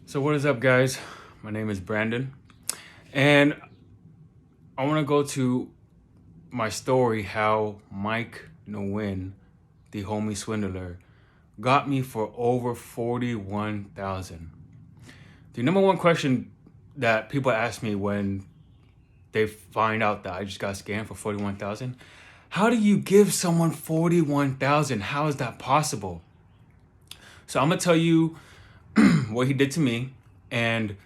So what is up, guys? My name is Brandon, and I want to go to my story how Mike Nguyen, the Homie Swindler, got me for over 41,000. The number one question that people ask me when they find out that I just got scammed for 41,000, how do you give someone 41,000? How is that possible? So I'm gonna tell you what he did to me and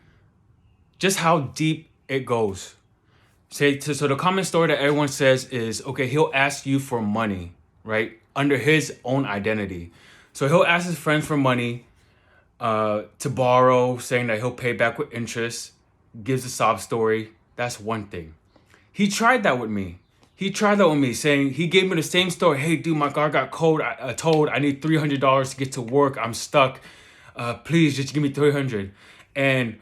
just how deep it goes. So the common story that everyone says is, okay, he'll ask you for money, right? Under his own identity. So he'll ask his friends for money to borrow, saying that he'll pay back with interest, gives a sob story. That's one thing. He tried that with me. Saying he gave me the same story. Hey, dude, my car got towed. I need $300 to get to work. I'm stuck. Please just give me 300. And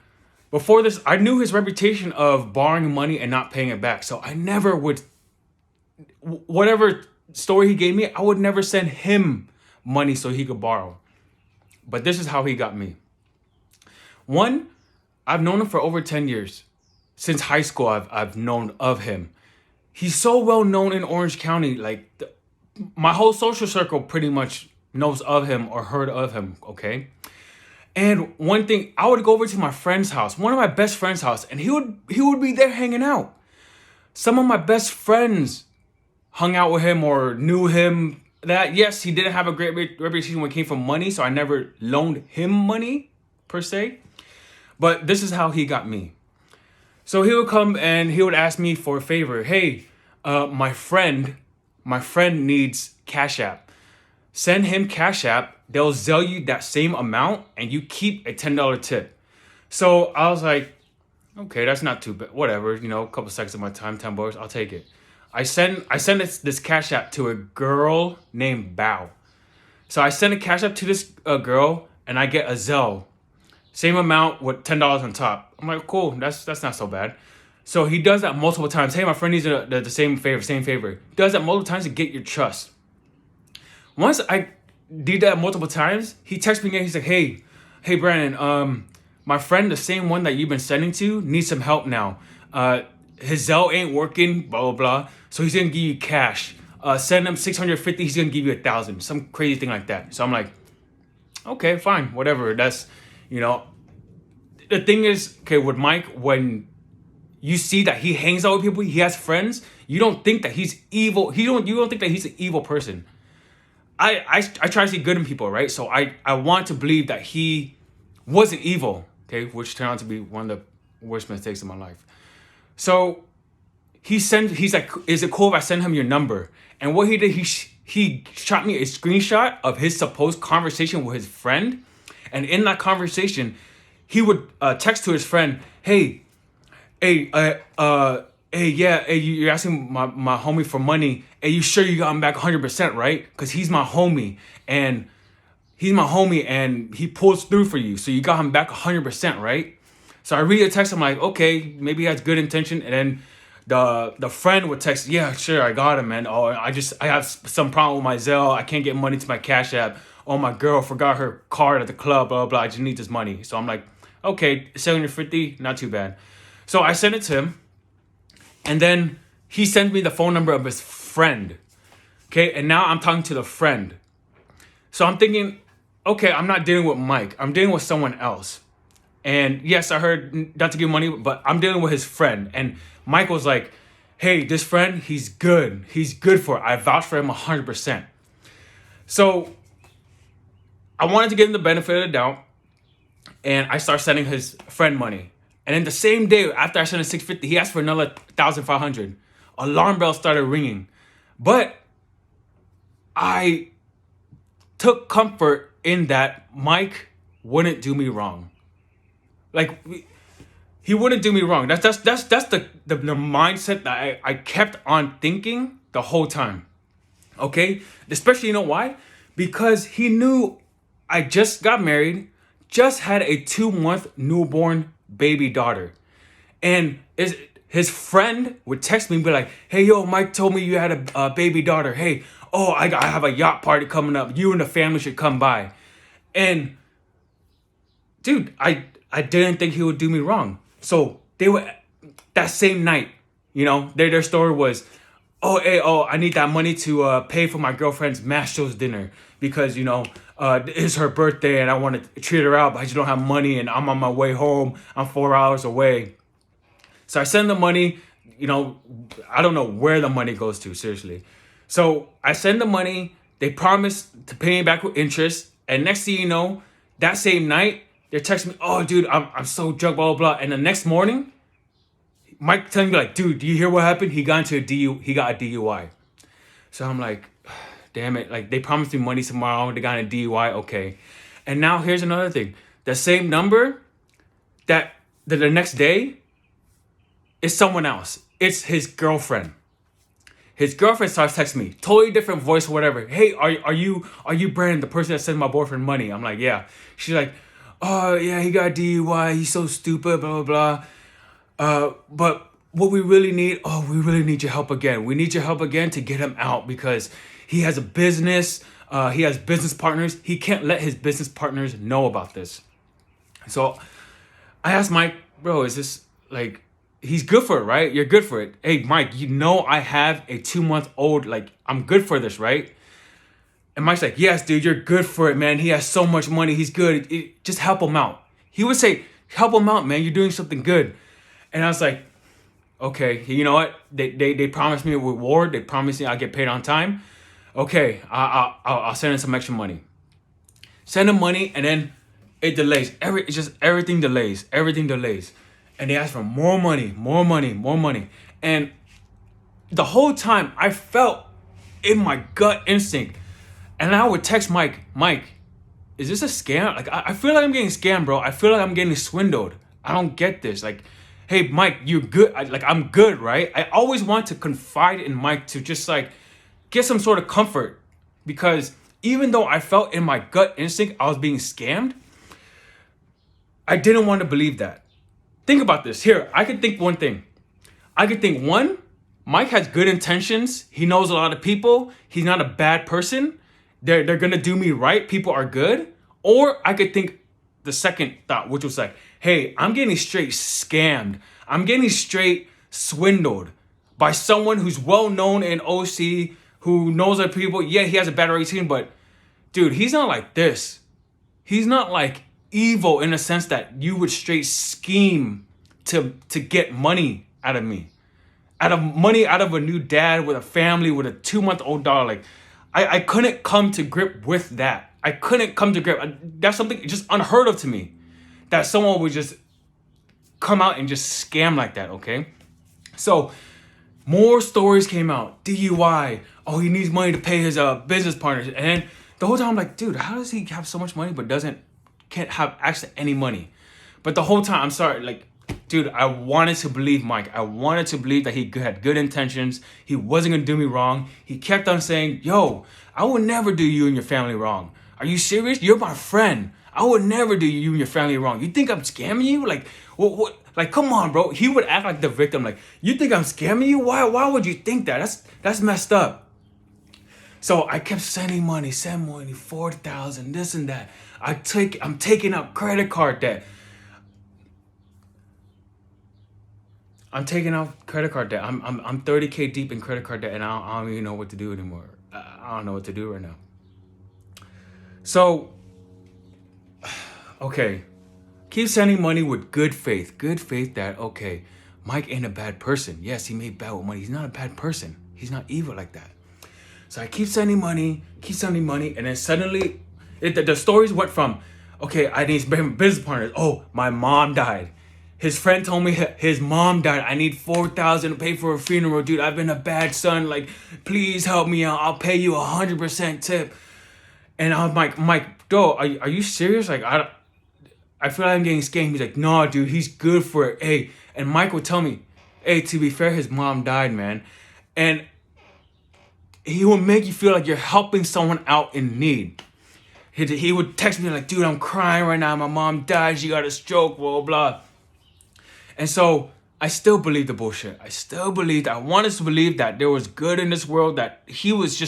before this, I knew his reputation of borrowing money and not paying it back. So I never would, whatever story he gave me, I would never send him money so he could borrow. But this is how he got me. One, I've known him for over 10 years. Since high school, I've known of him. He's so well known in Orange County. My whole social circle pretty much knows of him or heard of him, okay? And one thing, I would go over to my friend's house, one of my best friend's house, and he would be there hanging out. Some of my best friends hung out with him or knew him. That, yes, he didn't have a great reputation when it came from money, so I never loaned him money, per se. But this is how he got me. So he would come and he would ask me for a favor. Hey, my friend needs Cash App. Send him Cash App. They'll Zelle you that same amount and you keep a $10 tip. So I was like, okay, that's not too bad. Whatever, a couple seconds of my time, $10, I'll take it. I send this Cash App to a girl named Bao. So I send a Cash App to this girl and I get a Zelle. Same amount with $10 on top. I'm like, cool, that's not so bad. So he does that multiple times. Hey, my friend needs the same favor. He does that multiple times to get your trust. Once I did that multiple times, he texts me again. He's like, hey, Brandon, my friend, the same one that you've been sending to, needs some help now. His Zelle ain't working, blah, blah, blah. So he's gonna give you cash. Send him 650, he's gonna give you 1,000. Some crazy thing like that. So I'm like, okay, fine, whatever. That's, the thing is, okay, with Mike, when you see that he hangs out with people, he has friends, you don't think that he's evil. You don't think that he's an evil person. I try to see good in people, right? So I want to believe that he wasn't evil, okay, which turned out to be one of the worst mistakes of my life. So he's like, is it cool if I send him your number? And what he did, he shot me a screenshot of his supposed conversation with his friend. And in that conversation, he would text to his friend, hey, yeah, hey, you're asking my homie for money. Hey, you sure you got him back 100%, right? Because he's my homie, and he pulls through for you. So you got him back 100%, right? So I read the text. I'm like, okay, maybe he has good intention. And then the friend would text, yeah, sure, I got him, man. Oh, I have some problem with my Zelle. I can't get money to my Cash App. Oh, my girl forgot her card at the club, blah, blah, blah. I just need this money. So I'm like, okay, 750, not too bad. So I sent it to him. And then he sent me the phone number of his friend. Okay, and now I'm talking to the friend. So I'm thinking, okay, I'm not dealing with Mike. I'm dealing with someone else. And yes, I heard not to give money, but I'm dealing with his friend. And Mike was like, hey, this friend, he's good. He's good for it. I vouch for him 100%. So I wanted to give him the benefit of the doubt. And I start sending his friend money. And then the same day after I sent him 650, he asked for another 1,500. Alarm bell started ringing. But I took comfort in that Mike wouldn't do me wrong. Like, he wouldn't do me wrong. That's the mindset that I kept on thinking the whole time. Okay? Especially, you know why? Because he knew I just got married, just had a 2-month newborn baby daughter. And his friend would text me and be like, hey, yo, Mike told me you had a baby daughter. Hey, I have a yacht party coming up. You and the family should come by. And dude, I I didn't think he would do me wrong. So they were that same night, their story was, I need that money to pay for my girlfriend's Mastro's dinner because, it's her birthday and I want to treat her out, but I just don't have money and I'm on my way home. I'm 4 hours away. So I send the money, I don't know where the money goes to, seriously. So I send the money, they promise to pay me back with interest. And next thing you know, that same night, they're texting me, oh, dude, I'm so drunk, blah, blah, blah. And the next morning, Mike telling me like, dude, do you hear what happened? He got a DUI. So I'm like, damn it. Like, they promised me money tomorrow. They got a DUI. Okay. And now here's another thing. The same number that the next day is someone else. It's his girlfriend. His girlfriend starts texting me, totally different voice or whatever. Hey, are you Brandon, the person that sent my boyfriend money? I'm like, yeah. She's like, oh yeah, he got a DUI. He's so stupid, blah, blah, blah. But what we really need your help again. We need your help again to get him out because he has a business. He has business partners. He can't let his business partners know about this. So I asked Mike, bro, is this like, he's good for it, right? You're good for it. Hey, Mike, I have a 2-month-old. Like, I'm good for this, right? And Mike's like, yes, dude, you're good for it, man. He has so much money. He's good. Just help him out. He would say, help him out, man. You're doing something good. And I was like, okay, you know what? They promised me a reward. They promised me I'll get paid on time. Okay, I'll send him some extra money. Send him money, and then it delays. Everything delays. Everything delays. And they ask for more money. And the whole time I felt in my gut instinct, and I would text Mike, is this a scam? Like, I feel like I'm getting scammed, bro. I feel like I'm getting swindled. I don't get this. Like, hey, Mike, you're good. I'm good, right? I always want to confide in Mike to just like get some sort of comfort, because even though I felt in my gut instinct I was being scammed, I didn't want to believe that. Think about this. Here, I could think one thing. I could think, one, Mike has good intentions. He knows a lot of people. He's not a bad person. They're going to do me right. People are good. Or I could think the second thought, which was like, hey, I'm getting straight scammed. I'm getting straight swindled by someone who's well-known in OC, who knows other people. Yeah, he has a bad reputation, but dude, he's not like this. He's not like evil in a sense that you would straight scheme to get money out of me. Out of a new dad with a family with a 2-month-old daughter. Like, I couldn't come to grip with that. I couldn't come to grip. That's something just unheard of to me. That someone would just come out and just scam like that, okay? So, more stories came out. DUI. Oh, he needs money to pay his business partners. And then the whole time I'm like, dude, how does he have so much money but can't have access to any money? But the whole time, I'm sorry, like, dude, I wanted to believe Mike. I wanted to believe that he had good intentions. He wasn't going to do me wrong. He kept on saying, yo, I would never do you and your family wrong. Are you serious? You're my friend. I would never do you and your family wrong. You think I'm scamming you? Like, what? Like, come on, bro. He would act like the victim. Like, you think I'm scamming you? Why would you think that? That's messed up. So I kept sending money, 40,000, this and that. I'm taking out credit card debt. I'm 30K deep in credit card debt, and I don't even know what to do anymore. I don't know what to do right now. So, okay, keep sending money with good faith that, okay, Mike ain't a bad person. Yes, he made bad with money. He's not a bad person. He's not evil like that. So I keep sending money, and then suddenly, the stories went from, okay, I need business partners. Oh, my mom died. His friend told me his mom died. I need $4,000 to pay for a funeral, dude. I've been a bad son. Like, please help me out. I'll pay you 100% tip. And I'm like, Mike, bro, are you serious? Like, I feel like I'm getting scammed. He's like, no, dude, he's good for it. Hey, and Mike would tell me, hey, to be fair, his mom died, man. And he will make you feel like you're helping someone out in need. He would text me like, dude, I'm crying right now. My mom died. She got a stroke, blah, blah. And so I still believe the bullshit. I wanted to believe that there was good in this world, that he was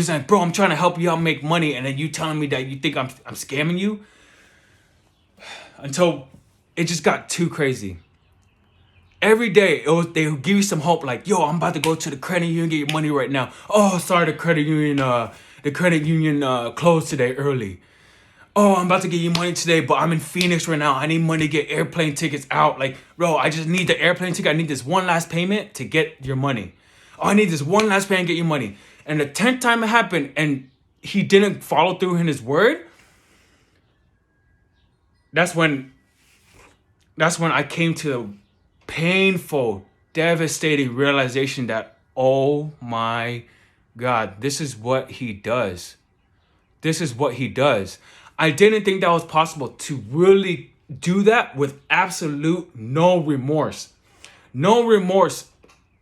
like, bro, I'm trying to help you out make money. And then you telling me that you think I'm scamming you. until it just got too crazy. Every day they would give you some hope, like, yo, I'm about to go to the credit union, get your money right now. Oh, sorry, the credit union closed today early. Oh, I'm about to get you money today, but I'm in Phoenix right now. I need money to get airplane tickets out. Like, bro, I just need the airplane ticket. I need this one last payment to get your money. Oh, I need this one last payment to get your money. And the 10th time it happened and he didn't follow through in his word, that's when I came to the painful, devastating realization that, oh my God, this is what he does. This is what he does. I didn't think that was possible to really do that with absolute no remorse. No remorse.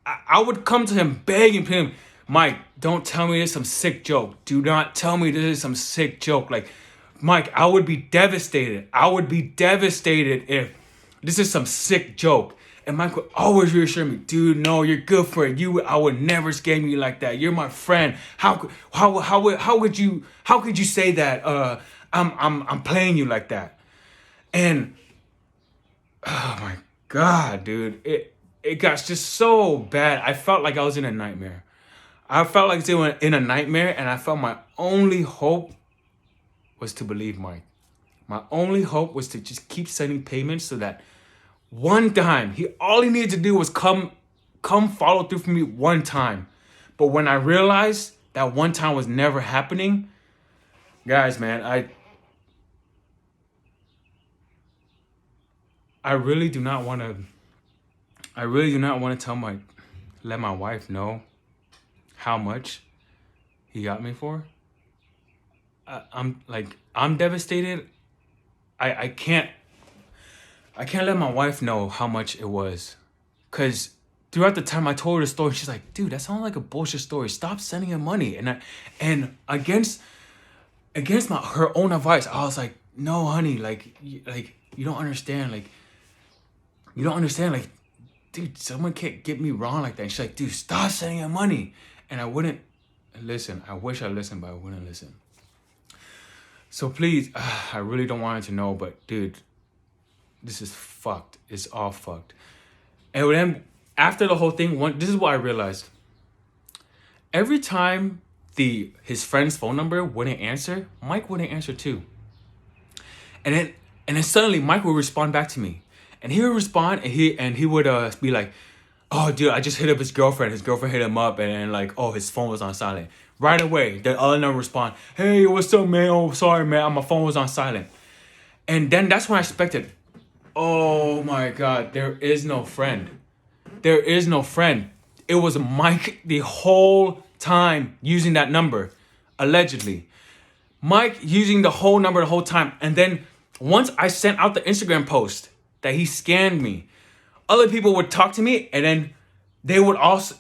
I would come to him begging him, Mike, don't tell me this is some sick joke. Do not tell me this is some sick joke. Like, Mike, I would be devastated. I would be devastated if this is some sick joke. And Mike would always reassure me, dude, no, you're good for it. I would never scam you like that. You're my friend. How could you say that? I'm playing you like that. And oh my God, dude, it got just so bad. I felt like I was in a nightmare. I felt like I was in a nightmare, and I felt my only hope was to believe Mike. My only hope was to just keep sending payments so that one time, all he needed to do was come follow through for me one time. But when I realized that one time was never happening, guys, man, I really do not want to let my wife know how much he got me for. I'm devastated. I can't let my wife know how much it was. Because throughout the time I told her the story, she's like, dude, that sounds like a bullshit story. Stop sending him money. And against her own advice, I was like, no, honey, you don't understand. Like, dude, someone can't get me wrong like that. And she's like, dude, stop sending him money. And I wouldn't listen. I wish I listened, but I wouldn't listen. So please, I really don't want her to know, but dude, this is fucked. It's all fucked. And then after the whole thing, this is what I realized. Every time his friend's phone number wouldn't answer, Mike wouldn't answer too. And then suddenly Mike would respond back to me. And he would respond and he would be like, oh dude, I just hit up his girlfriend. His girlfriend hit him up and like, oh, his phone was on silent. Right away, the other number respond, hey, what's up, man? Oh, sorry, man, my phone was on silent. And then that's when I expected, oh my God, there is no friend. There is no friend. It was Mike the whole time using that number, allegedly. Mike using the whole number the whole time. And then once I sent out the Instagram post that he scanned me, other people would talk to me, and then they will also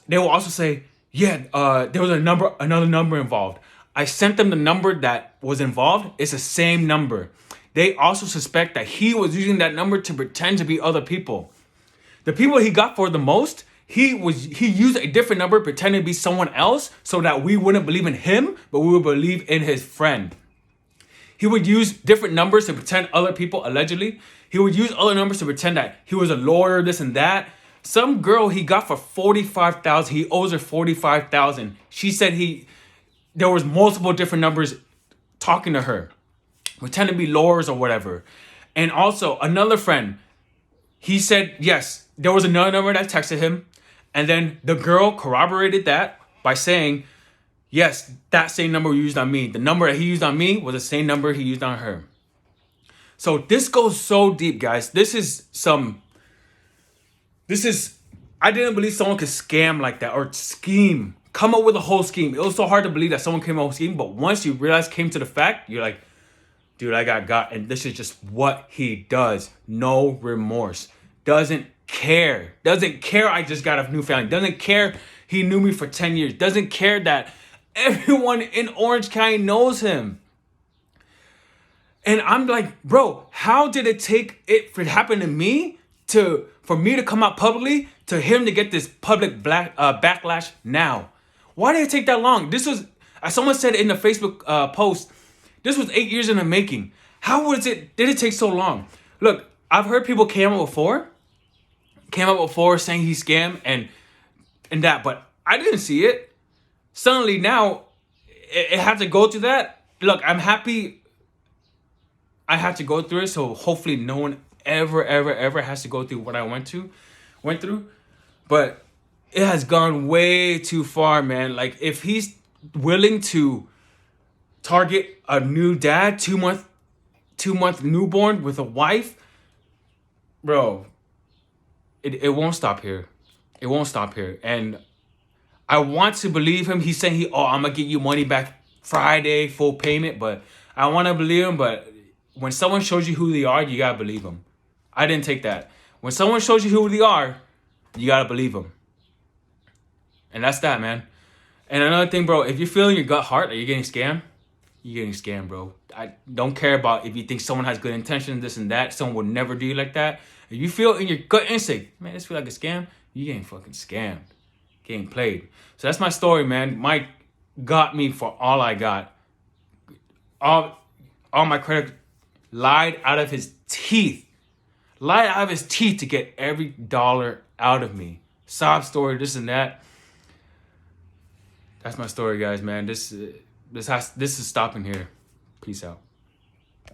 say, yeah, there was another number involved. I sent them the number that was involved. It's the same number. They also suspect that he was using that number to pretend to be other people. The people he got for the most, he used a different number pretending to be someone else so that we wouldn't believe in him, but we would believe in his friend. He would use different numbers to pretend other people, allegedly. He would use other numbers to pretend that he was a lawyer, this and that. Some girl he got for $45,000. He owes her $45,000. She said there was multiple different numbers talking to her, pretending to be lawyers or whatever. And also another friend, he said yes, there was another number that texted him, and then the girl corroborated that by saying, yes, that same number used on me. The number that he used on me was the same number he used on her. So this goes so deep, guys. I didn't believe someone could scam like that or scheme, come up with a whole scheme. It was so hard to believe that someone came up with a scheme, but once you came to the fact, you're like, dude, I got, and this is just what he does. No remorse. Doesn't care. I just got a new family. Doesn't care he knew me for 10 years. Doesn't care that everyone in Orange County knows him. And I'm like, bro, how did it take it for it happen to me for me to come out publicly to him to get this public backlash now? Why did it take that long? This was, as someone said in the Facebook post, this was 8 years in the making. Did it take so long? Look, I've heard people came up before saying he scammed and that, but I didn't see it. Suddenly now, it had to go through that. Look, I'm happy I had to go through it, so hopefully no one ever has to go through what I went through. But it has gone way too far, man. Like, if he's willing to target a new dad, 2-month newborn with a wife, bro, it won't stop here. It won't stop here. And I want to believe him. He's saying I'm gonna get you money back Friday, full payment. But I want to believe him. But when someone shows you who they are, you gotta believe them. I didn't take that. When someone shows you who they are, you gotta believe them. And that's that, man. And another thing, bro, if you're feeling your gut heart that you're getting scammed, you're getting scammed, bro. I don't care about if you think someone has good intentions, this and that. Someone would never do you like that. If you feel in your gut instinct, man, this feel like a scam, you getting fucking scammed. Getting played. So that's my story, man. Mike got me for all I got. All my credit lied out of his teeth. Lied out of his teeth to get every dollar out of me. Sob story, this and that. That's my story, guys, man. This is stopping here. Peace out.